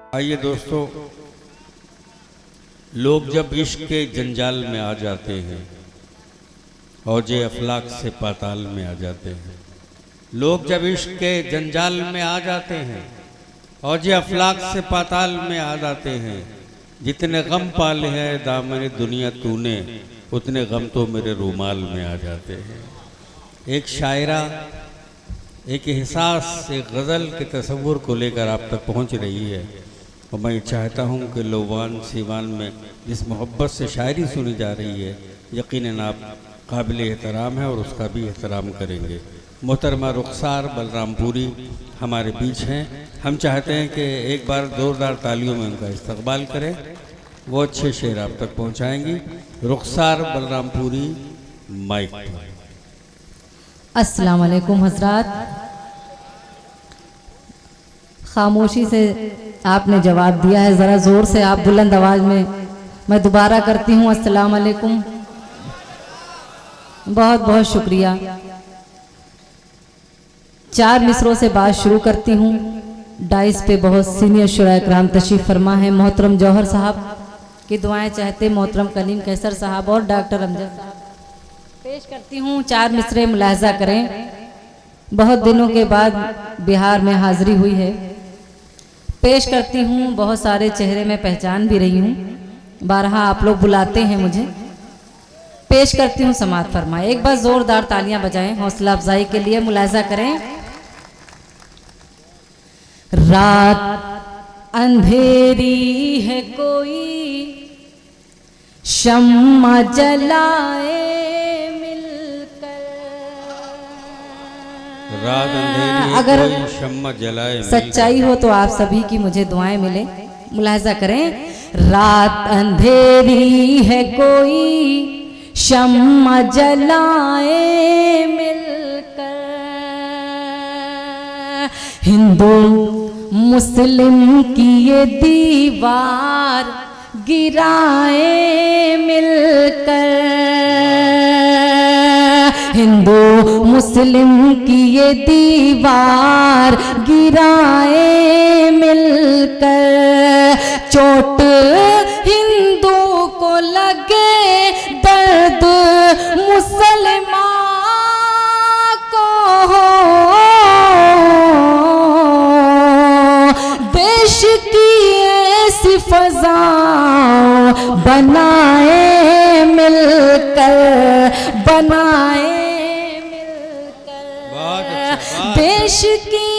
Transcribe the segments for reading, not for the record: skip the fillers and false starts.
आइए दोस्तों, लोग जब इश्क के जंजाल में आ जाते हैं और जे अफलाक से पाताल में आ जाते हैं। लोग जब इश्क के जंजाल में आ जाते हैं और जे अफलाक से पाताल में आ जाते हैं। जितने गम पाले हैं दामन दुनिया तूने, उतने गम तो मेरे रूमाल में आ जाते हैं। एक शायरा एक एहसास, एक गज़ल के तस्वुर को लेकर आप तक पहुंच रही है और मैं चाहता हूं कि लोवान सीवान में जिस मोहब्बत से शायरी सुनी जा रही है, यकीनन आप काबिल एहतराम है और उसका भी एहतराम करेंगे। मोहतरमा रुखसार बलरामपुरी हमारे बीच हैं। हम चाहते हैं कि एक बार ज़ोरदार तालियों में उनका इस्तकबाल करें। वो अच्छे शेर आप तक पहुंचाएंगी। रुखसार बलरामपुरी, माइक। अस्सलाम वालेकुम हज़रात। खामोशी से आपने जवाब दिया है, ज़रा ज़ोर से आप बुलंद आवाज़ में। मैं दोबारा करती हूँ, अस्सलाम वालेकुम। बहुत बहुत शुक्रिया। 4 मिसरों से बात शुरू करती हूँ। डाइस पे बहुत सीनियर शुरा कराम तशरीफ़ फरमा है। मोहतरम जौहर साहब की दुआएं चाहते मोहतरम कलीम कैसर साहब और डॉक्टर अमजद साहब पेश करती हूँ। 4 मिसरे मुलाहजा करें। बहुत दिनों के बाद बिहार में हाजिरी हुई है। पेश करती हूँ। बहुत सारे चेहरे में पहचान भी रही हूँ, बारहा आप लोग बुलाते हैं मुझे। पेश करती हूँ, समाअत फरमाए। एक बार जोरदार तालियां बजाएं हौसला अफजाई के लिए। मुलाहजा करें। रात अंधेरी है, कोई शम्मा जलाए मिलकर। रात अंधेरी अगर कोई शम्मा जलाए सच्चाई हो तो आप सभी की मुझे दुआएं मिले। मुलाहजा करें। रात अंधेरी है, कोई शम्मा जलाए मिलकर। हिंदू मुस्लिम की ये दीवार गिराए मिलकर। हिंदू मुस्लिम की ये दीवार गिराए मिलकर। चोट हिंदू को लगे, दर्द मुसलमान को हो। देश की ऐसी फजा बनाए मिलकर, बनाए मिलकर। देश की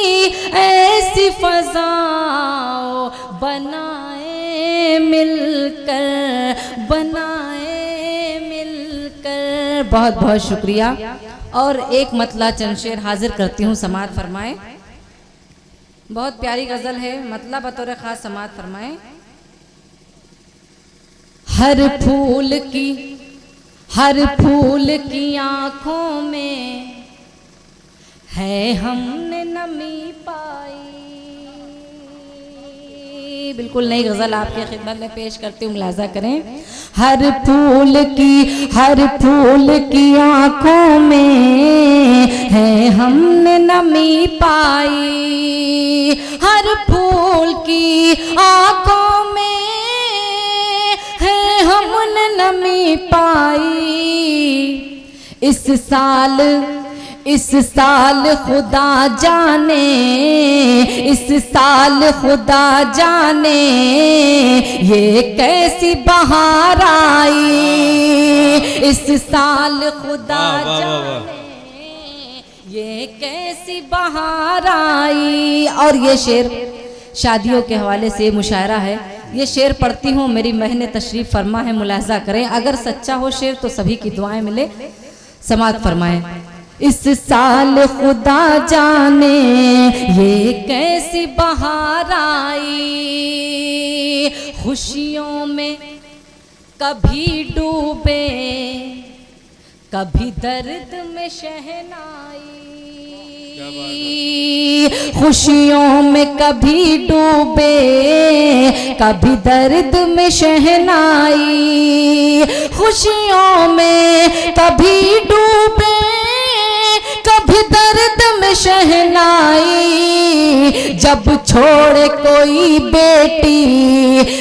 ऐसी फजा बनाए मिलकर, बनाए मिलकर। बहुत बहुत शुक्रिया। और एक मतला चंद शेर हाजिर करती हूँ, समाअत फरमाए। बहुत प्यारी गजल है, मतला बतौर खास समाअत फरमाए। हर फूल की आंखों में है हमने नमी पाई। बिल्कुल नई गजल आपके खिदमत में पेश करती हूँ, मुलाहजा करें। हर फूल की आंखों में है हमने नमी पाई। हर फूल की आंखों में है हमने नमी पाई। इस साल खुदा जाने, इस साल खुदा जाने ये कैसी बहार आई। इस साल खुदा जाने ये कैसी बहार आई। और ये शेर शादियों के हवाले से मुशायरा है। ये शेर पढ़ती हूँ, मेरी महने तशरीफ़ फरमा है। मुलाहजा करें। अगर सच्चा हो शेर तो सभी की दुआएं मिले। समाअत फरमाएं। इस साल खुदा जाने ये कैसी बहार आई। खुशियों में कभी डूबे, कभी दर्द में शहनाई। खुशियों में कभी डूबे, कभी दर्द में शहनाई। खुशियों में कभी डूबे, कभी दर्द में शहनाई। जब छोड़े कोई बेटी,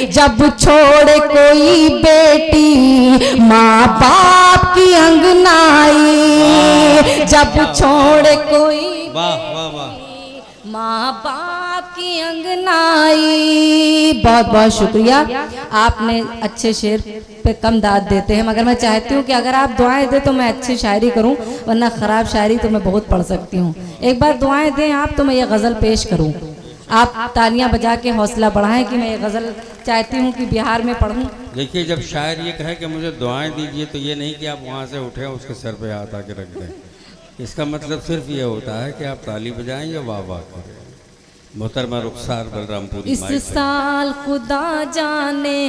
जब छोड़े कोई बेटी माँ बाप की अंगनाई। जब छोड़े कोई वाह वाह वाह। माँ बाप की अंगनाई। बहुत बहुत शुक्रिया, आपने अच्छे शेर पे कम दाद देते हैं, मगर मैं चाहती हूँ कि अगर आप दुआएं दें तो मैं अच्छी शायरी करूँ, वरना ख़राब शायरी तो मैं बहुत पढ़ सकती हूँ। एक बार दुआएं दें आप तो मैं ये गज़ल पेश करूँ। आप तालियां बजा के हौसला बढ़ाएं कि मैं ये गज़ल चाहती हूँ कि बिहार में पढ़ूँ। देखिए, जब शायर ये कहे कि मुझे दुआएं दीजिए तो ये नहीं कि आप वहाँ से उठें उसके सर पे हाथ आके रख दें। इसका मतलब सिर्फ ये होता है कि आप ताली बजाएं या वाह वाह करें। मोहतरमा रुखसार बलरामपुरी। इस साल खुदा जाने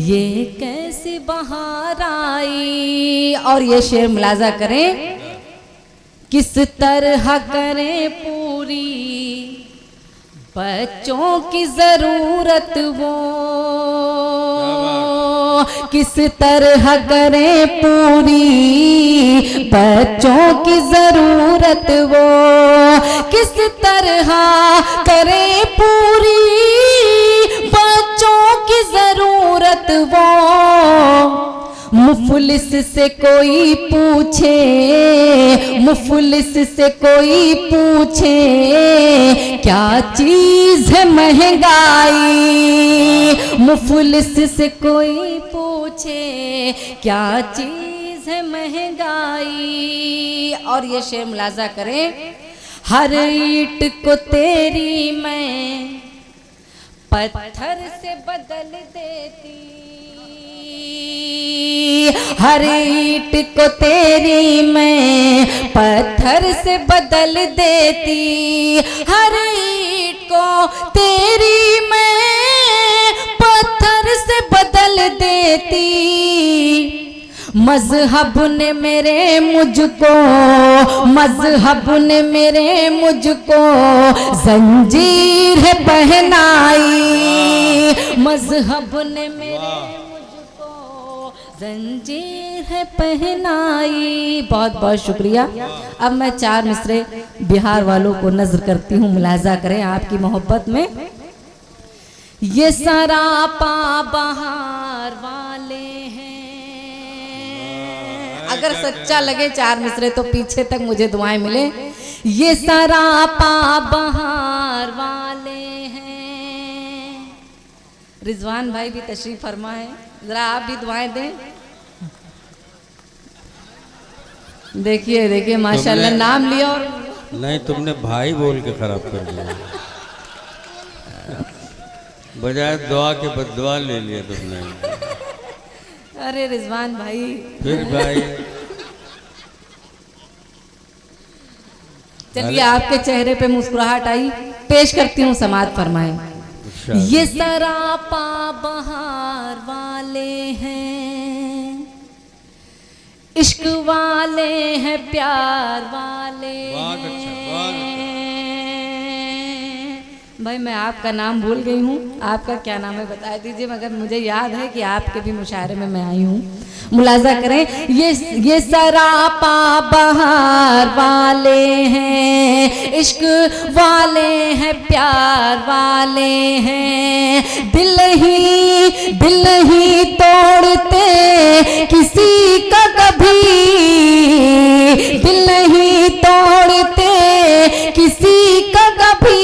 ये कैसी बहार आई। और ये शेर मुलाजा करें, किस तरह करें पूरी बच्चों की जरूरत वो, किस तरह करें पूरी बच्चों की जरूरत वो, किस तरह करें पूरी बच्चों की जरूरत वो। मुफलिस से कोई पूछे, मुफलिस से कोई पूछे क्या चीज है महंगाई। मुफलिस से कोई पूछे क्या चीज है महंगाई। और ये शेर मुलाजा करें, हर ईंट को तेरी मैं पत्थर से बदल देती। हर ईंट को तेरी मैं पत्थर से बदल देती। हर ईंट को तेरी मैं पत्थर से बदल देती। मजहब ने मेरे मुझको, मजहब ने मेरे मुझको जंजीर है पहनाई। मजहब ने मेरे मुझको जंजीर है पहनाई। बहुत बहुत शुक्रिया। अब मैं 4 मिसरे बिहार वालों को नजर करती हूँ, मुलाजा करें आपकी मोहब्बत में। ये सरापा बहार वाले हैं। अगर सच्चा लगे 4 मिसरे तो पीछे तक मुझे दुआएं मिले। ये सरापा बहार वाले हैं। रिजवान भाई भी तशरीफ फरमा है, जरा आप भी दुआएं दें। देखिए देखिए माशाल्लाह, नाम लिया और नहीं, तुमने भाई बोल के खराब कर दिया। बजाय दुआ के बददुआ ले लिया तुमने। अरे रिजवान भाई, फिर भाई चलिए आपके चेहरे पे मुस्कुराहट आई, पेश करती हूँ, समाअत फरमाएं। ये सरापा बहार वाले हैं, इश्क वाले हैं, प्यार वाले हैं। भाई मैं आपका नाम भूल गई हूँ, आपका क्या नाम है बता दीजिए, मगर मुझे याद है कि आपके भी मुशायरे में मैं आई हूँ। मुलाजा करें, ये सरापा बहार वाले हैं, इश्क वाले हैं, प्यार वाले हैं। दिल ही तोड़ते किसी का कभी, दिल ही तोड़ते किसी का कभी।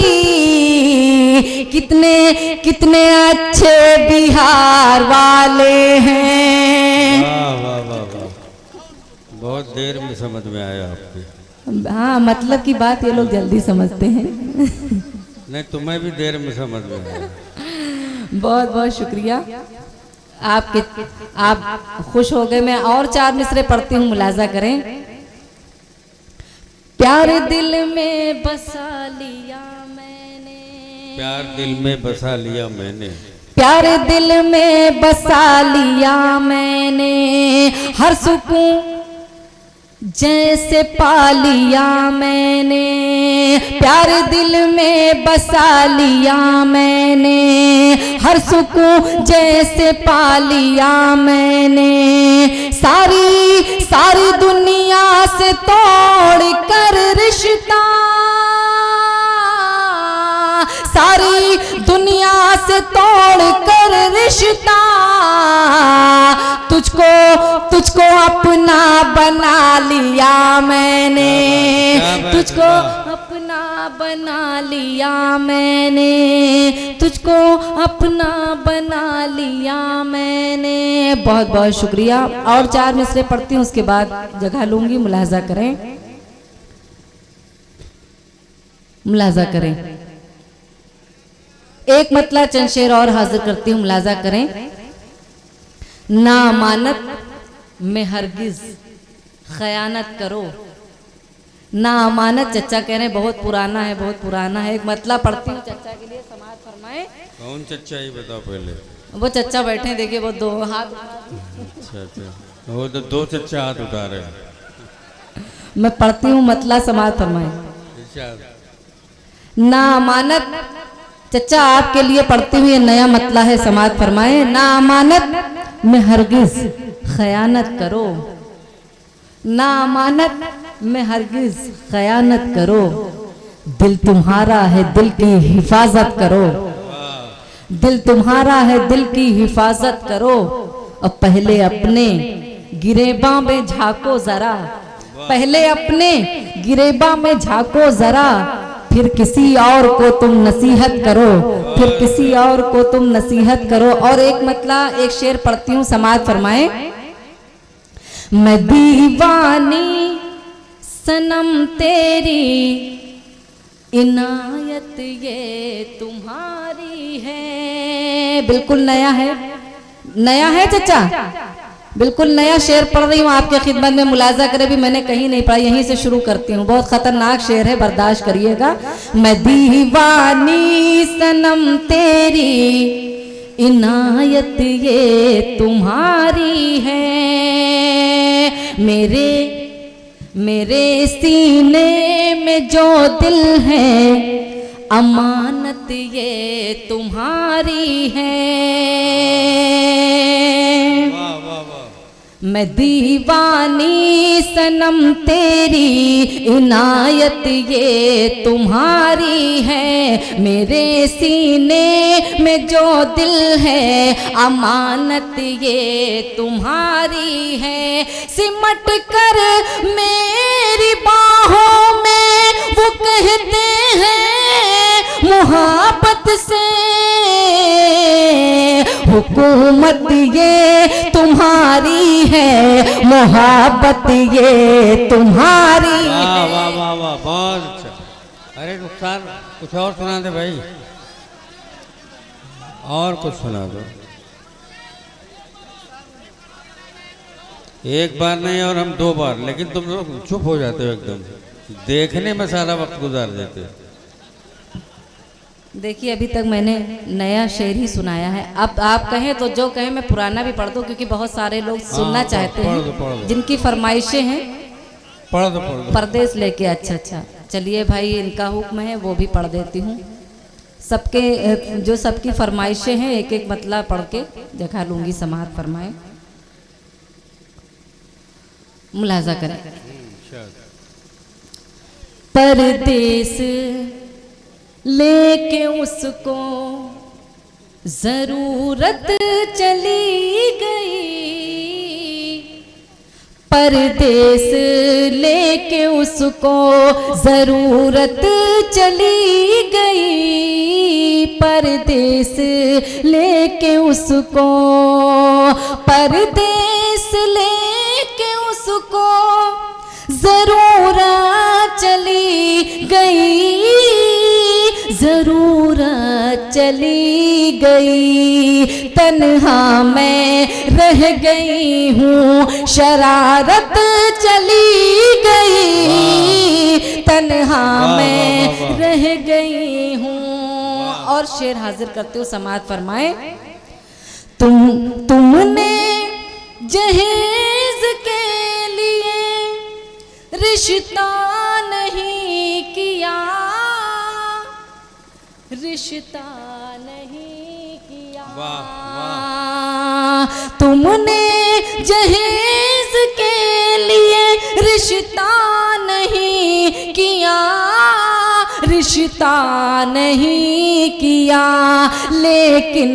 कितने कितने अच्छे बिहार वाले हैं। वाह वाह वाह वाह, बहुत देर में समझ में आया आपके। हाँ, मतलब की बात ये लोग जल्दी समझते हैं। नहीं, तुम्हें भी देर में समझ में आया। बहुत बहुत शुक्रिया आपके, आप खुश हो गए। मैं और 4 मिसरे पढ़ती हूँ, मुलाजा करें। प्यार दिल में बसा लिया मैंने, प्यार दिल में बसा लिया मैंने, प्यार दिल में बसा लिया मैंने। हर सुकून जैसे पा लिया मैंने, प्यार दिल में बसा लिया मैंने। हर सुकून जैसे पा लिया मैंने। सारी दुनिया से तोड़ कर रिश्ता, से तोड़ कर रिश्ता, तुझको अपना बना लिया मैंने, तुझको अपना बना लिया मैंने, तुझको अपना बना लिया मैंने। बहुत बहुत शुक्रिया। और 4 मिसरे पढ़ती हूँ, उसके बाद जगह लूंगी, मुलाजा करें, मुलाजा करें। एक मतला चंद शेर और हाजिर करती हूँ, मुलाजा करें। ना अमानत में हरगिज खयानत करो। ना अमानत, चचा कह रहे हैं बहुत पुराना है, बहुत पुराना है। एक मतला पढ़ती हूँ चचा के लिए, समाज फरमाए। कौन चचा ही बताओ पहले। वो चचा बैठे हैं, देखिए वो 2 हाथ। अच्छा अच्छा, वो तो 2 चचा हाथ उठा रहे हैं। मैं पढ़ती हूँ मतला, समाज फरमाए। ना अमानत, चचा आपके लिए पढ़ती हूँ, ये नया मतला है, समाज फरमाए। ना अमानत में हरगिज खयानत करो, ना अमानत में हरगिज खयानत करो। दिल तुम्हारा है, दिल की हिफाजत करो। दिल तुम्हारा है, दिल की हिफाजत करो। अब पहले अपने गिरेबा में झांको जरा, पहले अपने गिरेबा में झांको जरा, फिर किसी और को तुम नसीहत करो, फिर किसी और को तुम नसीहत करो। और एक मतला, एक शेर पढ़ती हूँ, समाज फरमाए। मैं दीवानी सनम तेरी, इनायत ये तुम्हारी है। बिल्कुल नया है, नया है चचा, बिल्कुल नया शेर पढ़ रही हूँ आपके खिदमत में, मुलाजा करे भी मैंने कहीं नहीं पढ़ा, यहीं से शुरू करती हूँ। बहुत खतरनाक शेर है, बर्दाश्त करिएगा। मैं दीवानी सनम तेरी, इनायत ये तुम्हारी है। मेरे सीने में जो दिल है, अमानत ये तुम्हारी है। मैं दीवानी सनम तेरी, इनायत ये तुम्हारी है। मेरे सीने में जो दिल है, अमानत ये तुम्हारी है। सिमट कर मेरी बाहों में वो कहते हैं मोहब्बत से, हुकूमत ये तुम्हारी है, मोहब्बत ये तुम्हारी है। वाह वाह वाह वाह, बहुत अच्छा। अरे नुकसान, कुछ और सुना दे भाई, और कुछ सुना दो। एक बार नहीं और हम 2 बार, लेकिन तुम लोग चुप हो जाते हो एकदम, देखने में सारा वक्त गुजार देते हो। देखिए अभी तक मैंने नया शेर ही सुनाया है। अब आप कहें तो जो कहें मैं पुराना भी पढ़ दूं, क्योंकि बहुत सारे लोग सुनना चाहते हैं, जिनकी फरमाइशें हैं। पढ़ दो। परदेश लेके, अच्छा अच्छा, चलिए भाई, इनका हुक्म है, वो भी पढ़ देती हूँ। सबके जो सबकी फरमाइशें हैं, एक एक मतलब पढ़ के जगह लूंगी, समाअत फरमाए, मुलाजा करें। परदेश लेके उसको जरूरत चली गई, परदेश लेके उसको जरूरत चली गई, परदेश लेके उसको, परदेश लेके उसको जरूरत चली गई, जरूरत चली गई। तन्हा मैं रह गई हूँ, शरारत चली गई, तन्हा मैं रह गई हूँ। और शेर हाजिर करते हो, समाअत फरमाए। तुमने जहेज के लिए रिश्ता नहीं किया, रिश्ता नहीं किया। तुमने जहेज के लिए रिश्ता नहीं किया, रिश्ता रिश्ता नहीं किया, लेकिन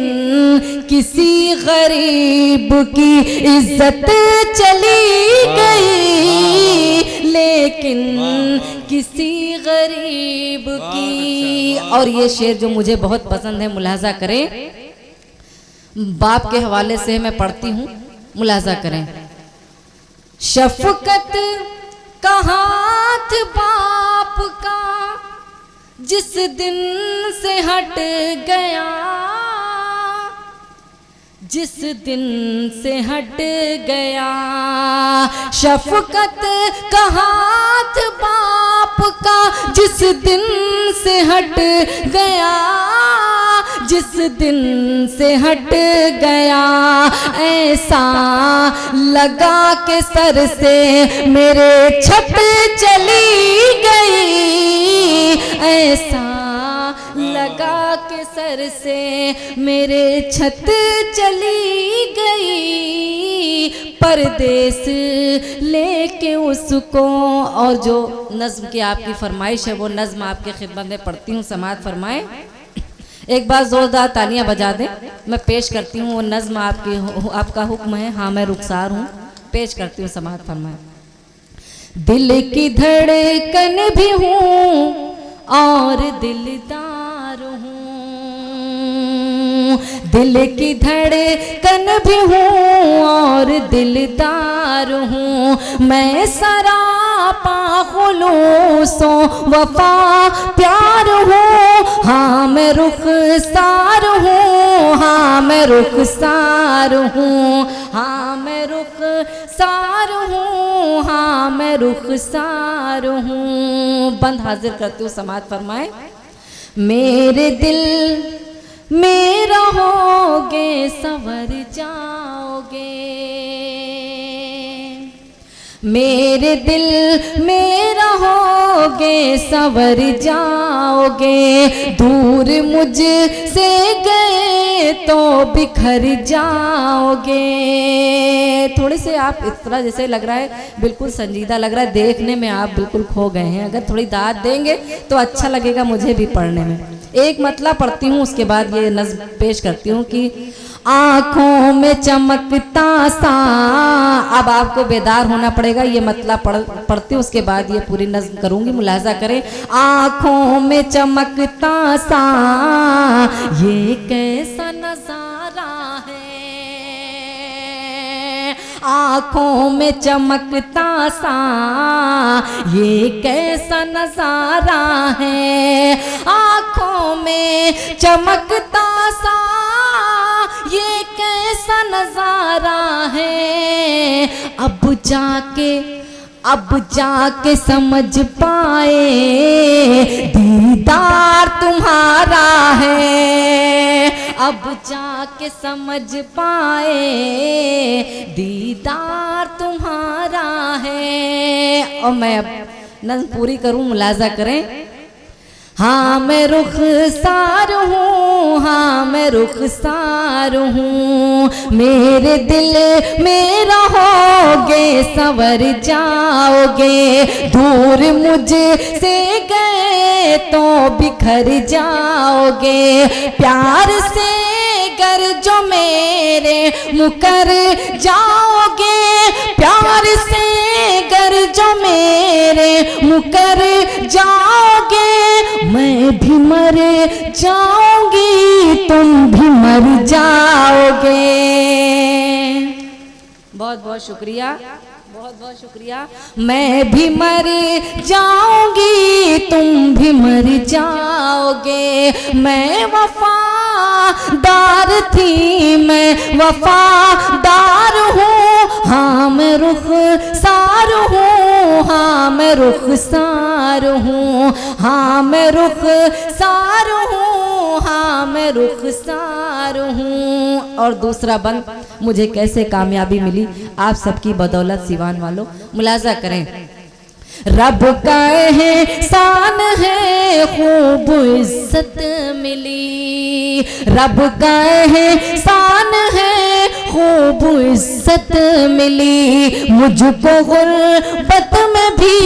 किसी गरीब की इज्जत चली गई, लेकिन किसी गरीब की। और ये शेर जो मुझे बहुत पसंद है, मुलाजा करें, बाप के हवाले से मैं पढ़ती हूँ, मुलाजा करें। शफकत का हाथ बाप का जिस दिन से हट गया, जिस दिन से हट गया, शफकत का हाथ बाप का जिस दिन से हट गया, जिस दिन से हट गया, ऐसा लगा के सर से मेरे छत चली गई, ऐसा लगा के सर से मेरे छत चली गई, परदेस लेके उसको। और जो नज्म की आपकी फरमाइश है वो नज्म आपके खिदमत में पढ़ती हूँ, समाअत फरमाए। एक बार जोरदार तालियां बजा दें, मैं पेश करती हूँ वो नज्म आपका हुक्म है, हाँ मैं रुखसार हूँ, पेश करती हूँ, समाअत फरमाए। दिल की धड़कन भी हूँ और दिलदार हूँ, दिल की धड़कन भी हूँ और दिलदार हूँ, मैं सरापा खुलूसो वफा प्यार हूँ, हाँ मैं रुखसार हूँ, हाँ मैं रुखसार हूँ, हाँ मैं रुखसार हूँ, हाँ मैं रुखसार हूँ। बंद हाजिर करती हूँ, समाअत फरमाए। मेरे दिल में रहोगे संवर जाओगे, मेरे दिल में रहोगे संवर जाओगे, दूर मुझसे गए तो बिखर जाओगे। थोड़े से आप इस तरह जैसे लग रहा है, बिल्कुल संजीदा लग रहा है, देखने में आप बिल्कुल खो गए हैं, अगर थोड़ी दाद देंगे तो अच्छा लगेगा मुझे भी पढ़ने में। एक मतला पढ़ती हूँ, उसके बाद ये नज़्म पेश करती हूँ कि आँखों में चमकता सा, अब आपको बेदार होना पड़ेगा, ये मतलब पढ़ती हूँ, उसके बाद ये पूरी नज़्म करूँगी, मुलाजा करें। आँखों में चमकता सा ये कैसा नज़ारा है, आँखों में चमकता सा ये कैसा नज़ारा है, आँखों में चमकता सा ये कैसा नज़ारा है, अब जाके समझ पाए दीदार तुम्हारा है, अब जाके समझ पाए दीदार तुम्हारा है। और मैं अब नज़्म पूरी करूं, मुलाजा करें। हाँ मैं रुखसार हूँ, हाँ मैं रुखसार हूँ, मेरे दिल में रहोगे संवर जाओगे, दूर मुझसे गए तो बिखर जाओगे, प्यार से गर जो मेरे मुकर जाओगे, प्यार से गर जो मेरे मुकर जाओगे, मैं भी मर जाऊंगी तुम भी मर जाओगे। बहुत बहुत शुक्रिया, बहुत बहुत शुक्रिया। मैं भी मर जाऊंगी तुम भी मर जाओगे, मैं वफादार थी मैं वफादार हूँ, हाँ मैं रुखसार हूँ, हाँ मैं रुखसार हूँ, हाँ मैं रुखसार हूँ, हाँ मैं रुखसार हूँ। और दूसरा बंद, मुझे कैसे कामयाबी मिली आप सबकी बदौलत सिवान वालों, मुलाजा करें। रब का एहसान है खूब इज्जत मिली, रब का एहसान है खूब इज्जत मिली, मुझको गुर्बत में भी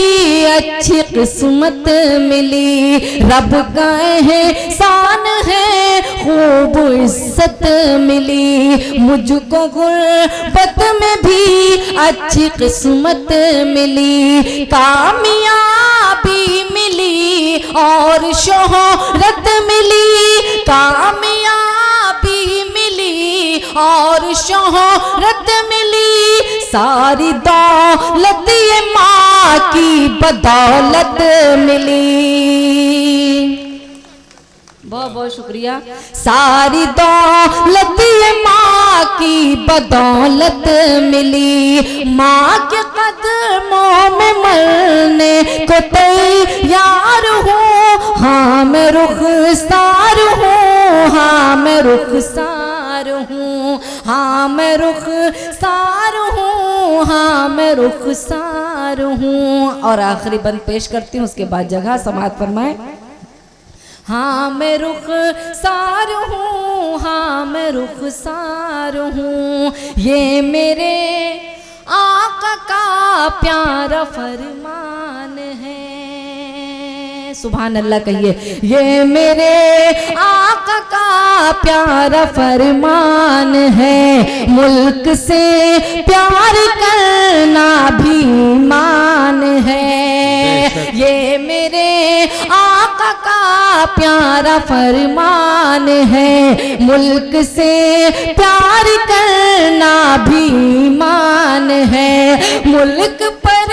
अच्छी किस्मत मिली। रब का एहसान है खूब इज्जत मिली, मुझको गुर्बत में भी अच्छी किस्मत मिली। कामयाबी मिली और शोहरत मिली, कामयाबी मिली और शोहरत मिली। सारी दौलत ये माँ की बदौलत मिली। बहुत बहुत शुक्रिया। सारी दौलत ये माँ की बदौलत मिली। माँ के कदमों में मरने को तैयार हूँ, हाँ मैं रुखसार हूँ, हाँ मैं रुखसार हूँ, हाँ मैं रुखसार हूँ, हाँ मैं रुखसार हूँ। और आखिरी बंद पेश करती हूँ, उसके बाद जगह समाअत फरमाए। हाँ मैं रुखसार हूँ, हाँ मैं रुखसार हूँ, ये मेरे आका का प्यारा फरमान है। सुभान अल्लाह कहिए। ये मेरे आका का प्यारा फरमान है, मुल्क से प्यार करना भी ईमान है। ये मेरे आका का प्यारा फरमान है, मुल्क से प्यार करना भी ईमान है। मुल्क पर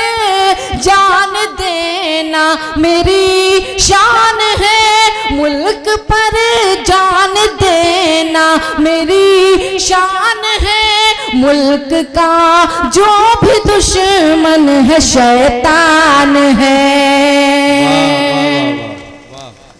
जान देना मेरी शान है, मुल्क पर जान देना मेरी शान है। मुल्क का जो भी दुश्मन है शैतान है।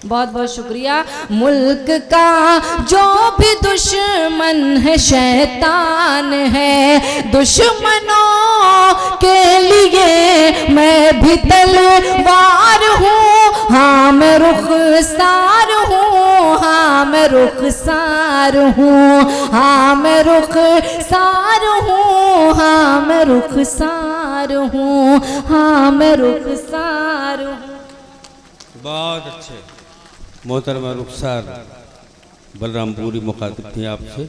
बहुत बहुत शुक्रिया। मुल्क का जो भी दुश्मन है शैतान है, दुश्मनों के लिए मैं भी तलवार हूँ, हाँ मैं रुखसार हूँ, हाँ मैं रुखसार हूँ, हाँ मैं रुखसार हूँ, हाँ मैं रुखसार हूँ, हाँ मैं रुखसार हूँ। बहुत अच्छे। मोहतरमा रुखसार बलरामपुरी मुखातिब थी आपसे।